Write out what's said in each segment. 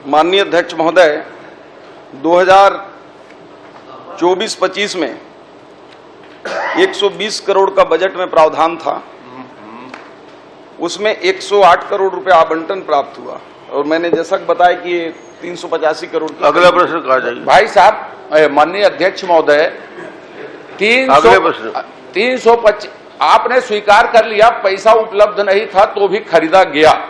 माननीय अध्यक्ष महोदय, 2024-25 में 120 करोड़ का बजट में प्रावधान था। उसमें 108 करोड़ रुपए आवंटन प्राप्त हुआ और मैंने जैसा बताया कि ये 385 करोड़ की। अगला प्रश्न कहा जाएगा भाई साहब। माननीय अध्यक्ष महोदय, 325 आपने स्वीकार कर लिया, पैसा उपलब्ध नहीं था तो भी खरीदा गया।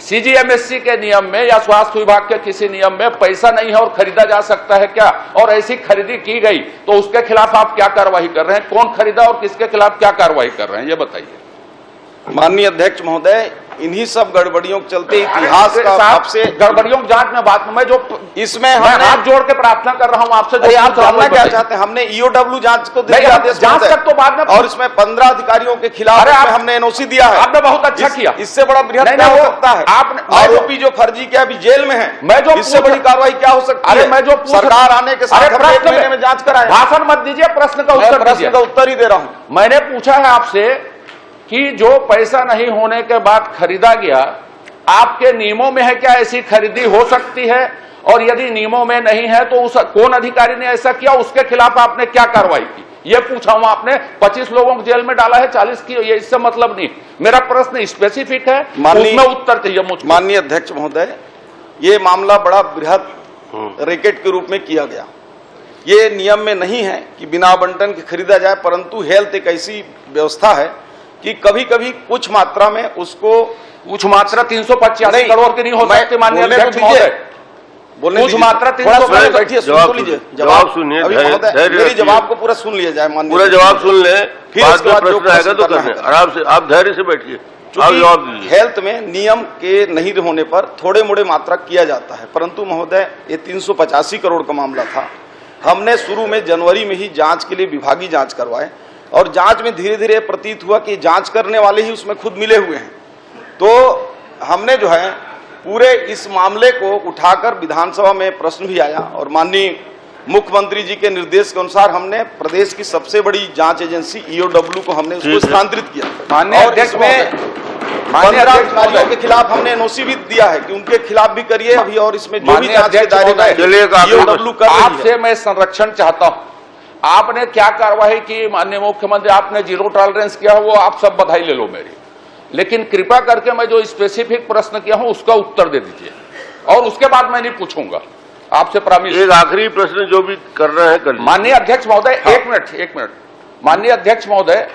सीजीएमएससी के नियम में या स्वास्थ्य विभाग के किसी नियम में पैसा नहीं है और खरीदा जा सकता है क्या? और ऐसी खरीदी की गई तो उसके खिलाफ आप क्या कार्रवाई कर रहे हैं? कौन खरीदा और किसके खिलाफ क्या कार्रवाई कर रहे हैं, ये बताइए। माननीय अध्यक्ष महोदय, इन्हीं सब गड़बड़ियों के चलते इतिहास का आपसे गड़बड़ियों की जांच में बात में जो इसमें मैं हाथ जोड़ के प्रार्थना कर रहा हूं आपसे। आप जानना क्या चाहते हैं? हमने ईओडब्ल्यू जांच को जांच तक तो बाद में, और इसमें 15 अधिकारियों के खिलाफ हमने एनओसी दिया है। आपने बहुत अच्छा किया। इससे बड़ा बृहद क्या हो सकता है? आपने आरोपी जो फर्जी किया अभी जेल में है, मैं जो इससे बड़ी कार्रवाई क्या हो सकती है? मैं जो सरकार आने के साथ एक महीने में जांच कराए। भाषण मत दीजिए, प्रश्न का उत्तर ही दे रहा हूं। मैंने पूछा है आपसे कि जो पैसा नहीं होने के बाद खरीदा गया, आपके नियमों में है क्या ऐसी खरीदी हो सकती है? और यदि नियमों में नहीं है तो उस कौन अधिकारी ने ऐसा किया, उसके खिलाफ आपने क्या कार्रवाई की? ये पूछा हूं। आपने 25 लोगों को जेल में डाला है, 40 की, ये इससे मतलब नहीं। मेरा प्रश्न स्पेसिफिक है, उसमें उत्तर चाहिए मुझे। माननीय अध्यक्ष महोदय, ये मामला बड़ा बृहद रैकेट के रूप में किया गया। ये नियम में नहीं है कि बिना आवंटन के खरीदा जाए, परंतु हेल्थ एक ऐसी व्यवस्था है कि कभी कभी कुछ मात्रा में उसको, कुछ मात्रा 385 करोड़ की नहीं हो सकती। माननीय अध्यक्ष महोदय, बोलने कुछ मात्रा बैठिए, सुन लीजिए, जवाब सुनिए, मेरी जवाब को पूरा सुन लिया जाए। माननीय पूरा जवाब सुन ले, फिर उसके बाद प्रश्न आएगा तो करना है। आराम से आप धैर्य से बैठिए, आप जवाब दीजिए। हेल्थ में नियम के नहीं होने पर थोड़े मोड़े मात्रा किया जाता है, परंतु महोदय ये 385 करोड़ का मामला था। हमने शुरू में जनवरी में ही जांच के लिए विभागीय जांच करवाए और जांच में धीरे धीरे प्रतीत हुआ कि जांच करने वाले ही उसमें खुद मिले हुए हैं। तो हमने जो है पूरे इस मामले को उठाकर विधानसभा में प्रश्न भी आया और माननीय मुख्यमंत्री जी के निर्देश के अनुसार हमने प्रदेश की सबसे बड़ी जांच एजेंसी ईओडब्ल्यू को हमने उसको स्थानांतरित किया। और इसमें 15 अधिकारियों के खिलाफ हमने एनओसी भी दिया है कि उनके खिलाफ भी करिए अभी, और इसमें जो भी जांच के दायरे में ईओडब्ल्यू कर रही है। आपसे मैं संरक्षण चाहता हूं। आपने क्या कार्रवाई की माननीय मुख्यमंत्री? आपने जीरो टॉलरेंस किया, वो आप सब बधाई ले लो मेरी, लेकिन कृपया करके मैं जो स्पेसिफिक प्रश्न किया हूं उसका उत्तर दे दीजिए और उसके बाद मैं नहीं पूछूंगा आपसे। प्रॉमिस। एक आखिरी प्रश्न जो भी कर रहे हैं कर। माननीय अध्यक्ष महोदय, एक मिनट। माननीय अध्यक्ष महोदय,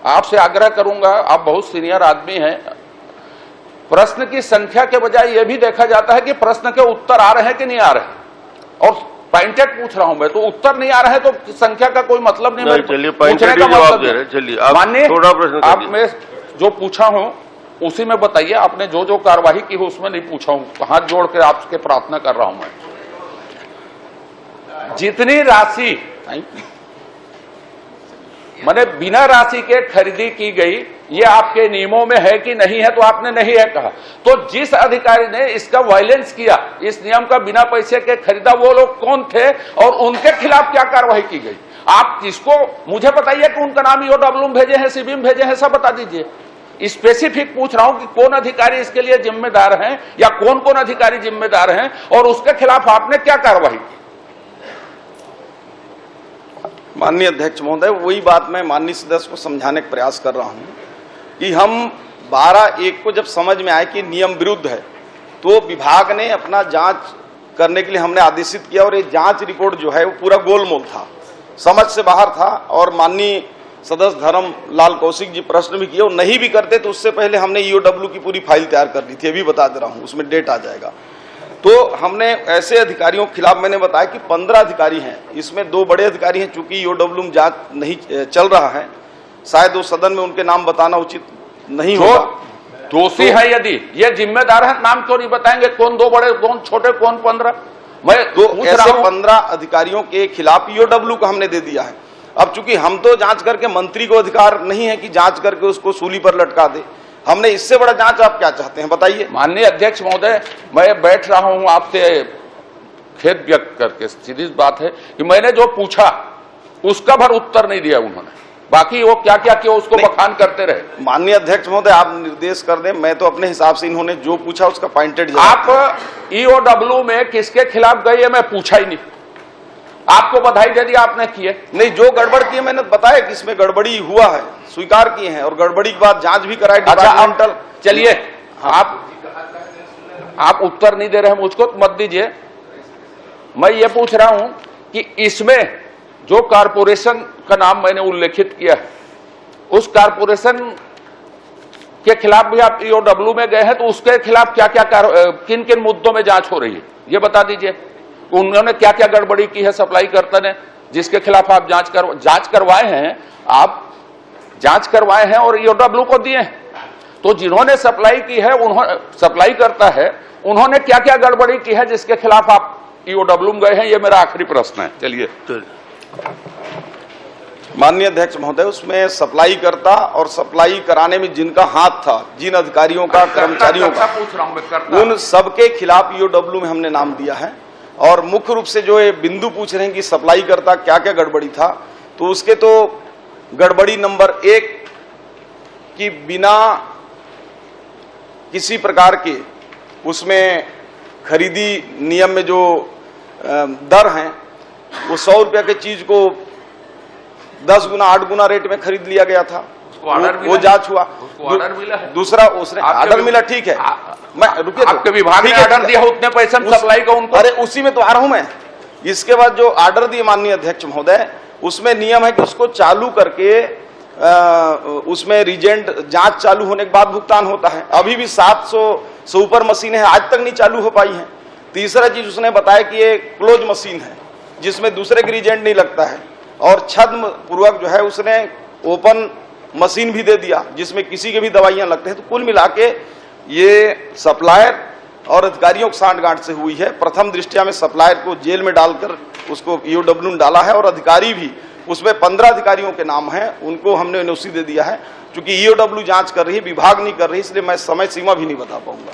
आपसे आग्रह करूंगा, आप बहुत सीनियर आदमी हैं। प्रश्न की संख्या के बजाय यह भी देखा जाता है कि प्रश्न के उत्तर आ रहे हैं कि नहीं आ रहे हैं, और पॉइंटेड पूछ रहा हूं मैं, तो उत्तर नहीं आ रहा है तो संख्या का कोई मतलब नहीं। चलिए पॉइंटेड जवाब दे रहे हैं। चलिए माननीय, थोड़ा प्रश्न आप मैं जो पूछा हूं उसी में बताइए। आपने जो जो कार्रवाई की हो उसमें नहीं पूछा हूं, हाथ जोड़ के आपसे प्रार्थना कर रहा हूं मैं। जितनी राशि मैंने बिना राशि के खरीदी की गई, ये आपके नियमों में है कि नहीं है? तो आपने नहीं है कहा। तो जिस अधिकारी ने इसका वायलेंस किया, इस नियम का बिना पैसे के खरीदा, वो लोग कौन थे और उनके खिलाफ क्या कार्रवाई की गई? आप किसको, मुझे बताइए कि उनका नाम ईओडब्ल्यू में भेजे हैं, सीबी में भेजे हैं, सब बता दीजिए। स्पेसिफिक पूछ रहा हूं कि कौन अधिकारी इसके लिए जिम्मेदार हैं या कौन कौन अधिकारी जिम्मेदार हैं और उसके खिलाफ आपने क्या कार्रवाई की? माननीय अध्यक्ष महोदय, वही बात मैं माननीय सदस्य को समझाने का प्रयास कर रहा हूं कि हम 12/1 को जब समझ में आए कि नियम विरुद्ध है तो विभाग ने अपना जांच करने के लिए हमने आदेशित किया, और ये जांच रिपोर्ट जो है वो पूरा गोलमोल था, समझ से बाहर था। और माननीय सदस्य धर्मलाल कौशिक जी प्रश्न भी किए, और नहीं भी करते तो उससे पहले हमने ईओडब्ल्यू की पूरी फाइल तैयार कर ली थी, अभी बता दे रहा हूं, उसमें डेट आ जाएगा। तो हमने ऐसे अधिकारियों के खिलाफ, मैंने बताया कि 15 अधिकारी हैं, इसमें 2 बड़े अधिकारी हैं। चूंकि ईओडब्ल्यू में जांच नहीं चल रहा है, शायद वो सदन में उनके नाम बताना उचित नहीं होगा। दोषी है यदि ये जिम्मेदार है, नाम क्यों नहीं बताएंगे? कौन 2 बड़े, कौन छोटे, कौन 15? मैं तो ऐसे 15 अधिकारियों के खिलाफ ईओडब्ल्यू को हमने दे दिया है। अब चूंकि हम तो जांच करके, मंत्री को अधिकार नहीं है कि जांच करके उसको सूली पर लटका दे। हमने इससे बड़ा जांच आप क्या चाहते हैं, बताइए। माननीय अध्यक्ष महोदय, मैं बैठ रहा हूं आपसे खेद व्यक्त करके। सीधी बात है कि मैंने जो पूछा उसका भर उत्तर नहीं दिया उन्होंने। बाकी वो क्या क्या किया उसको बखान करते रहे। माननीय अध्यक्ष महोदय, आप निर्देश कर दें, मैं तो अपने हिसाब से इन्होंने जो पूछा उसका पॉइंटेड आप ईओडब्ल्यू में किसके खिलाफ गए ये मैं पूछा ही नहीं, आपको बधाई दे दी आपने किए नहीं। जो गड़बड़ की है मैंने बताया कि इसमें गड़बड़ी हुआ है, स्वीकार किए हैं, और गड़बड़ी के बाद जांच भी कराई डिपार्टमेंटल। चलिए आप उत्तर नहीं दे रहे हैं मुझको तो मत दीजिए। मैं ये पूछ रहा हूं कि इसमें जो कारपोरेशन का नाम मैंने उल्लेखित किया है, उस कारपोरेशन के खिलाफ भी आप ईओडब्ल्यू में गए हैं, तो उसके खिलाफ क्या क्या किन किन मुद्दों में जांच हो रही है ये बता दीजिए। उन्होंने क्या क्या गड़बड़ी की है सप्लाई कर्ता ने, जिसके खिलाफ आप जांच करवाए हैं, आप जांच करवाए हैं और ईओडब्ल्यू को दिए हैं। तो जिन्होंने सप्लाई की है, उन्होंने सप्लाई करता है, उन्होंने क्या क्या गड़बड़ी की है जिसके खिलाफ आप ईओडब्ल्यू में गए हैं, ये मेरा आखिरी प्रश्न है। चलिए। माननीय अध्यक्ष महोदय, उसमें सप्लाई करता और सप्लाई कराने में जिनका हाथ था, जिन अधिकारियों का, कर्मचारियों का, पूछ रहा हूं मैं, उन सबके खिलाफ ईओडब्ल्यू में हमने नाम दिया है। और मुख्य रूप से जो ये बिंदु पूछ रहे हैं कि सप्लाई करता क्या क्या गड़बड़ी था, तो उसके तो गड़बड़ी नंबर 1 कि बिना किसी प्रकार के उसमें खरीदी नियम में जो दर हैं, वो 100 रुपया की चीज को 10 गुना 8 गुना रेट में खरीद लिया गया था। वो जांच हुआ। दूसरा उसने ऑर्डर मिला, ठीक है, मैं रुकिए, आपके विभाग ने ऑर्डर दिया उतने पैसे में सप्लाई का उनको। अरे उसी में तो आ रहा हूं मैं। इसके बाद जो ऑर्डर दिए माननीय अध्यक्ष महोदय, उसमें नियम है कि उसको चालू करके उसमें रीजेंट जांच चालू होने के बाद भुगतान होता है। अभी भी 700 से ऊपर मशीनें हैं, आज तक नहीं चालू हो पाई हैं। तीसरा चीज उसने बताया कि ये क्लोज मशीन है जिसमें दूसरे के रीजेंट नहीं लगता है, और छद्म पूर्वक जो है उसने ओपन मशीन भी दे दिया जिसमें किसी के भी दवाइयां लगते हैं। तो कुल मिला के ये सप्लायर और अधिकारियों की सांठगांठ से हुई है। प्रथम दृष्टया में सप्लायर को जेल में डालकर उसको ईओडब्ल्यू में डाला है, और अधिकारी भी, उसमें 15 अधिकारियों के नाम हैं, उनको हमने एनओसी दे दिया है। चूंकि ईओडब्ल्यू जांच कर रही है, विभाग नहीं कर रही, इसलिए मैं समय सीमा भी नहीं बता पाऊंगा।